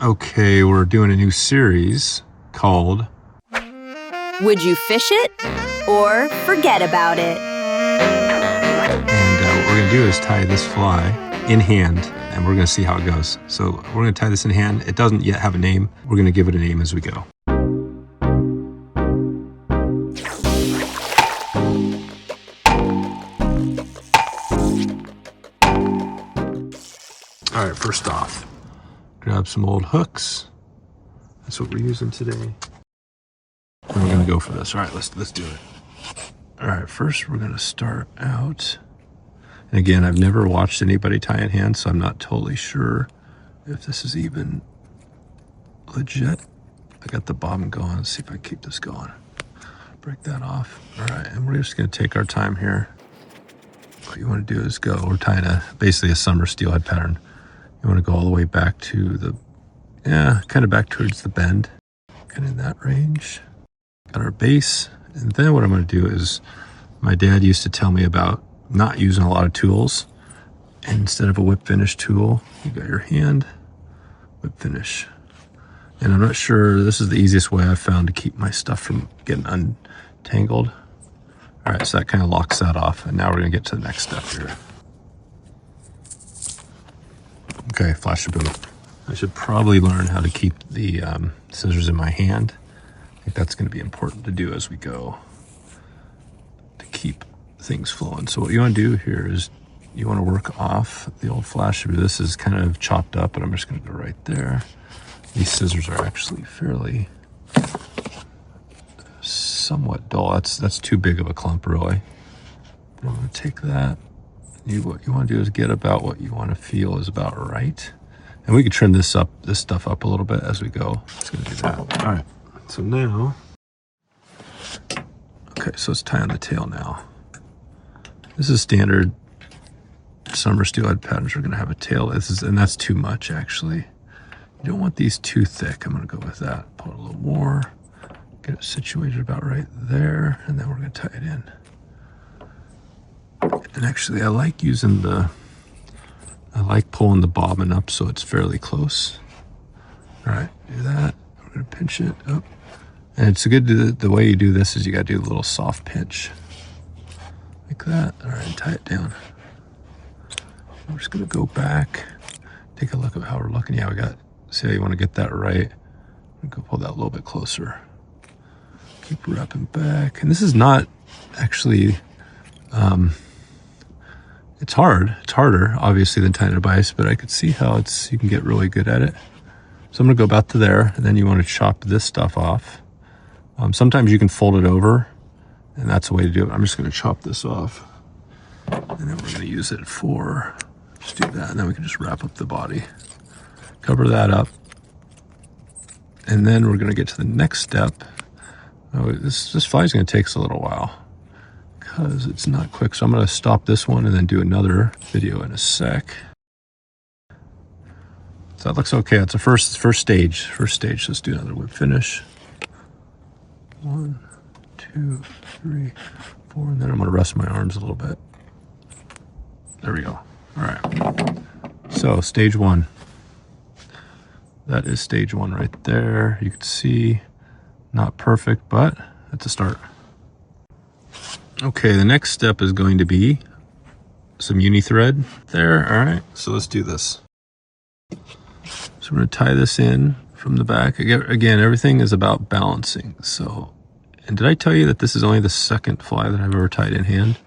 Okay, we're doing a new series called Would you fish it or forget about it? And what we're going to do is tie this fly in hand, and we're going to see how it goes. So we're going to tie this in hand. It doesn't yet have a name. We're going to give it a name as we go. All right, first off, grab some old hooks. That's what we're using today. And we're going to go for this. All right, let's do it. All right, first we're going to start out. And again, I've never watched anybody tie in hand, so I'm not totally sure if this is even legit. I got the bobbin going. Let's see if I can keep this going. Break that off. All right, and we're just going to take our time here. What you want to do is go. We're tying basically a summer steelhead pattern. You want to go all the way back to the, kind of back towards the bend. Kind of in that range. Got our base. And then what I'm going to do is, my dad used to tell me about not using a lot of tools. And instead of a whip finish tool, you got your hand, whip finish. And I'm not sure, this is the easiest way I've found to keep my stuff from getting untangled. All right, so that kind of locks that off. And now we're going to get to the next step here. Okay, flash the boom. I should probably learn how to keep the scissors in my hand. I think that's going to be important to do as we go to keep things flowing. So what you want to do here is you want to work off the old flash. This is kind of chopped up, but I'm just going to go right there. These scissors are actually fairly somewhat dull. That's too big of a clump, really. I'm going to take that. What you want to do is get about what you want to feel is about right. And we can trim this stuff up a little bit as we go. It's going to do that. All right. So now, okay, so let's tie on the tail now. This is standard summer steelhead patterns are going to have a tail. And that's too much, actually. You don't want these too thick. I'm going to go with that. Pull it a little more. Get it situated about right there. And then we're going to tie it in. And actually, I like pulling the bobbin up so it's fairly close. All right, do that. We're going to pinch it up. And it's good the way you do this is you got to do a little soft pinch. Like that. All right, tie it down. We're just going to go back. Take a look at how we're looking. Yeah, see how you want to get that right. I'm going to go pull that a little bit closer. Keep wrapping back. And this is not actually, it's hard. It's harder, obviously, than tying a vise, but I could see how you can get really good at it. So I'm going to go about to there, and then you want to chop this stuff off. Sometimes you can fold it over, and that's the way to do it. I'm just going to chop this off, and then we're going to use it for, just do that, and then we can just wrap up the body. Cover that up, and then we're going to get to the next step. Oh, this fly is going to take us a little while because it's not quick. So I'm going to stop this one and then do another video in a sec. So that looks okay. That's the first stage. Let's do another whip finish. 1, 2, 3, 4, and then I'm going to rest my arms a little bit. There we go. All right. So stage 1. That is stage 1 right there. You can see, not perfect, but it's a start. Okay, the next step is going to be some uni thread there. All right, so let's do this. So we're going to tie this in from the back. Again, everything is about balancing. So, and did I tell you that this is only the second fly that I've ever tied in hand?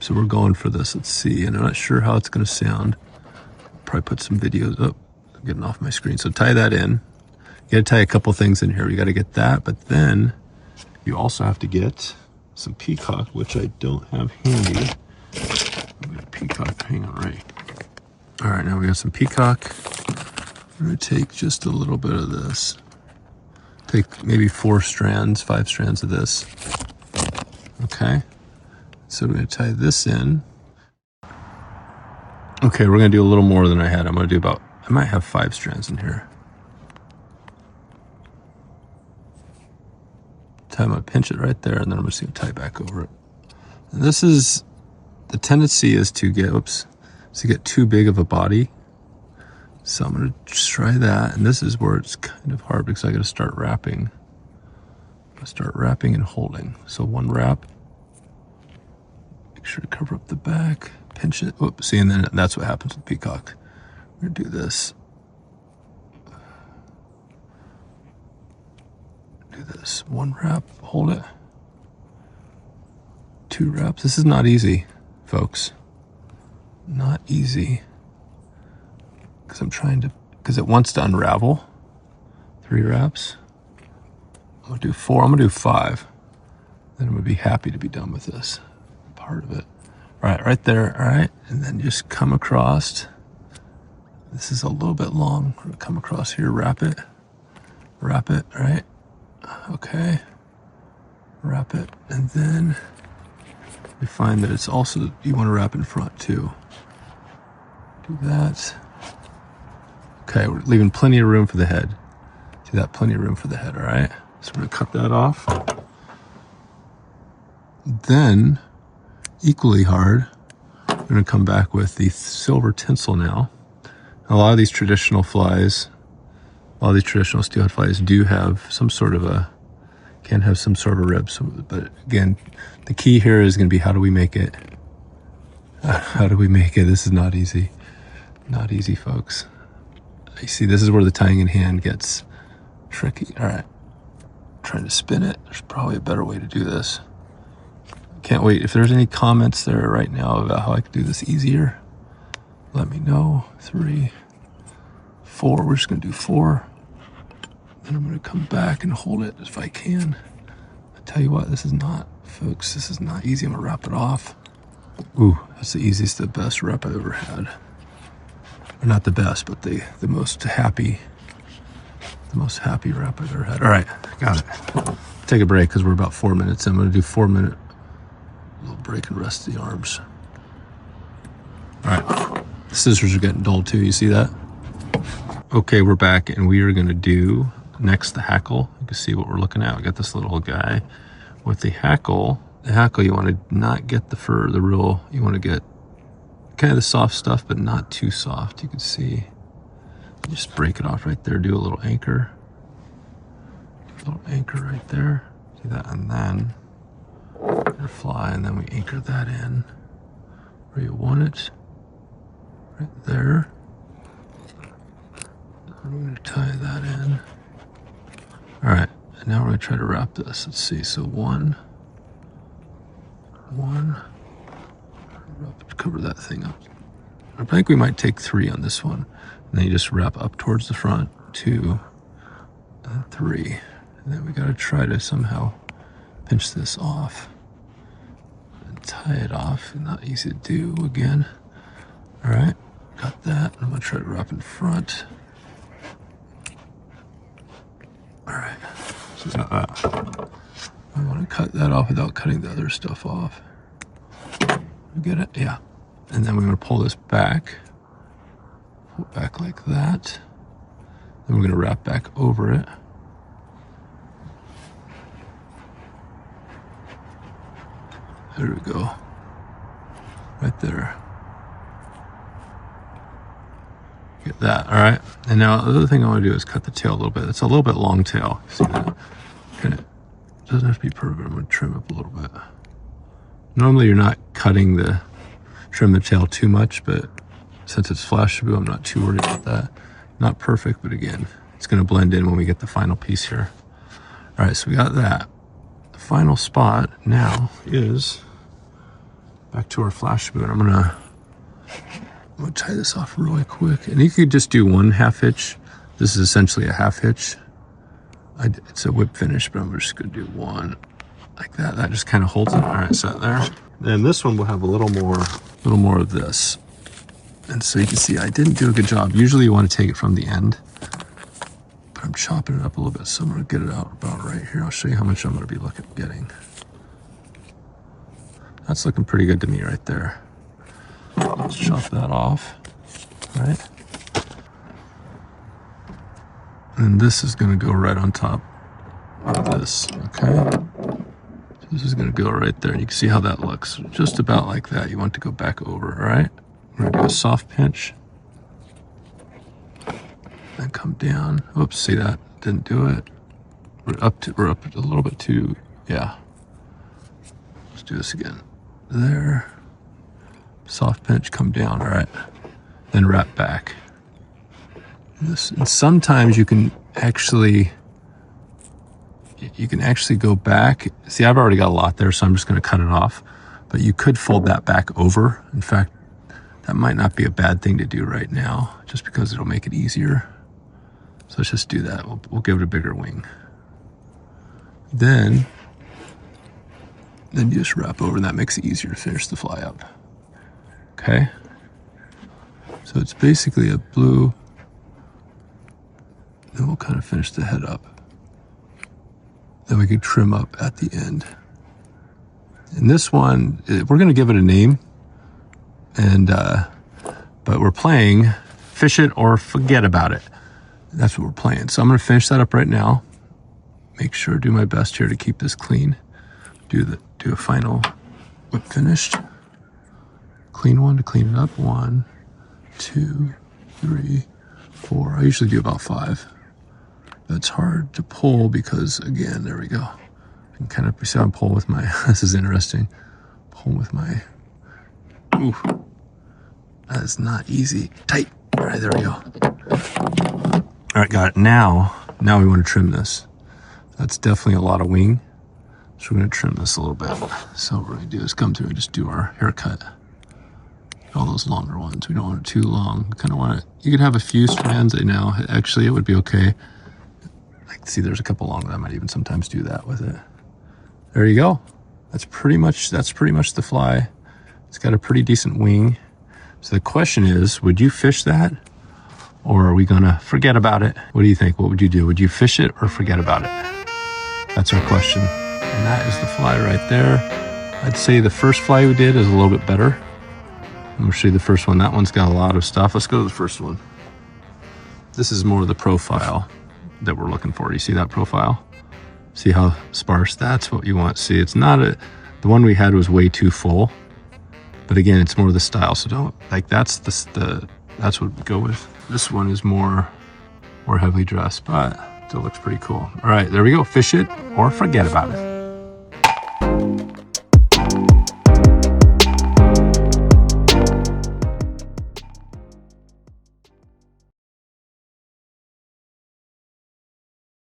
So we're going for this. Let's see, and I'm not sure how it's going to sound. Probably put some videos up. I'm getting off my screen. So tie that in. You got to tie a couple things in here. You got to get that, but then you also have to get some peacock, which I don't have handy. I've got a peacock hanging right. All right, now we got some peacock. We're going to take just a little bit of this. Take maybe 5 strands of this. Okay. So we're going to tie this in. Okay, we're going to do a little more than I had. I might have 5 strands in here. I'm going to pinch it right there, and then I'm just going to tie back over it. And this is, the tendency is to get too big of a body. So I'm gonna try that, and this is where it's kind of hard because I gotta start wrapping. Start wrapping and holding. So one wrap, make sure to cover up the back, pinch it, oops, see, and then that's what happens with peacock. We're gonna do this. Do this, one wrap, hold it. Two wraps, this is not easy, folks. Not easy. Because I'm trying to, because it wants to unravel. 3 wraps. I'm gonna do 4, I'm gonna do 5. Then I'm gonna be happy to be done with this part of it. All right, right there, all right? And then just come across. This is a little bit long. We're gonna come across here, wrap it, all right? Okay, wrap it. And then you find that it's also, you wanna wrap in front too. Do that. Okay, we're leaving plenty of room for the head. See that, plenty of room for the head, all right? So we're gonna cut that off. Then, equally hard, we're gonna come back with the silver tinsel now. A lot of these traditional flies, a lot of these traditional steelhead flies do have some sort of a, can have some sort of a rib. So, but again, the key here is gonna be how do we make it? How do we make it? This is not easy. Not easy, folks. You see, this is where the tying in hand gets tricky. All right, trying to spin it. There's probably a better way to do this. Can't wait. If there's any comments there right now about how I can do this easier, let me know. 3, 4, we're just gonna do 4. Then I'm gonna come back and hold it if I can. I tell you what, this is not, folks, this is not easy. I'm gonna wrap it off. Ooh, that's the easiest, the best wrap I've ever had. Or not the best, but the most happy wrap I've ever had. All right, got it. Take a break because we're about 4 minutes. I'm gonna do 4-minute little break and rest the arms. All right, the scissors are getting dull too, you see that? Okay, we're back and we are gonna do next the hackle. You can see what we're looking at. We got this little guy with the hackle. The hackle, you wanna not get the fur, the real, you wanna get kind of the soft stuff, but not too soft. You can see, just break it off right there. Do a little anchor. A little anchor right there. See that? And then your fly, and then we anchor that in where you want it. Right there. And we're going to tie that in. All right, and now we're going to try to wrap this. Let's see. So one. Cover that thing up. I think we might take 3 on this one. And then you just wrap up towards the front, 2, and 3. And then we gotta try to somehow pinch this off and tie it off. Not easy to do again. All right, got that. I'm gonna try to wrap in front. All right, so got that. I wanna cut that off without cutting the other stuff off. You get it? Yeah. And then we're going to pull this back. Pull it back like that. Then we're going to wrap back over it. There we go. Right there. Get that, all right? And now the other thing I want to do is cut the tail a little bit. It's a little bit long tail. See that? Kind of doesn't have to be perfect. I'm going to trim up a little bit. Normally you're not cutting trim the tail too much, but since it's flash taboo, I'm not too worried about that. Not perfect, but again, it's gonna blend in when we get the final piece here. All right, so we got that. The final spot now is back to our flash taboo, and I'm gonna tie this off really quick. And you could just do 1 half hitch. This is essentially a half hitch. It's a whip finish, but I'm just gonna do 1. Like that. That just kind of holds it. All right, set there. And this one will have a little more of this. And so you can see I didn't do a good job. Usually you want to take it from the end, but I'm chopping it up a little bit. So I'm going to get it out about right here. I'll show you how much I'm going to be getting. That's looking pretty good to me right there. Let's chop that off, right? And this is going to go right on top of this, okay? This is going to go right there, and you can see how that looks. Just about like that. You want to go back over, all right? We're going to do a soft pinch. come down. Oops, see that? Didn't do it. We're up a little bit too, yeah. Let's do this again. There. Soft pinch, come down, all right. Then wrap back. And sometimes you can actually go back. See, I've already got a lot there, so I'm just gonna cut it off. But you could fold that back over. In fact, that might not be a bad thing to do right now, just because it'll make it easier. So let's just do that. We'll give it a bigger wing. Then you just wrap over, and that makes it easier to finish the fly up. Okay? So it's basically a blue. Then we'll kind of finish the head up. Then we can trim up at the end. And this one, we're gonna give it a name. And, but we're playing fish it or forget about it. That's what we're playing. So I'm gonna finish that up right now. Make sure, do my best here to keep this clean. Do a final whip finished. Clean one to clean it up. 1, 2, 3, 4. I usually do about 5. That's hard to pull because, again, there we go. I can kind of see how I'm pulling with my, this is interesting. Pulling with my, ooh, that is not easy. Tight. All right, there we go. All right, got it. Now we want to trim this. That's definitely a lot of wing. So we're going to trim this a little bit. So what we're going to do is come through and just do our haircut. All those longer ones. We don't want it too long. We kind of want it, you could have a few strands. Now, actually, it would be okay. I can see there's a couple long that I might even sometimes do that with it. There you go. That's pretty much the fly. It's got a pretty decent wing. So the question is, would you fish that? Or are we gonna forget about it? What do you think? What would you do? Would you fish it or forget about it? That's our question. And that is the fly right there. I'd say the first fly we did is a little bit better. I'm gonna show you the first one. That one's got a lot of stuff. Let's go to the first one. This is more of the profile that we're looking for. You see that profile? See how sparse? That's what you want. See, it's not the one we had was way too full. But again, it's more of the style. So don't, like, that's that's what we go with. This one is more heavily dressed, but still looks pretty cool. All right, there we go. Fish it or forget about it.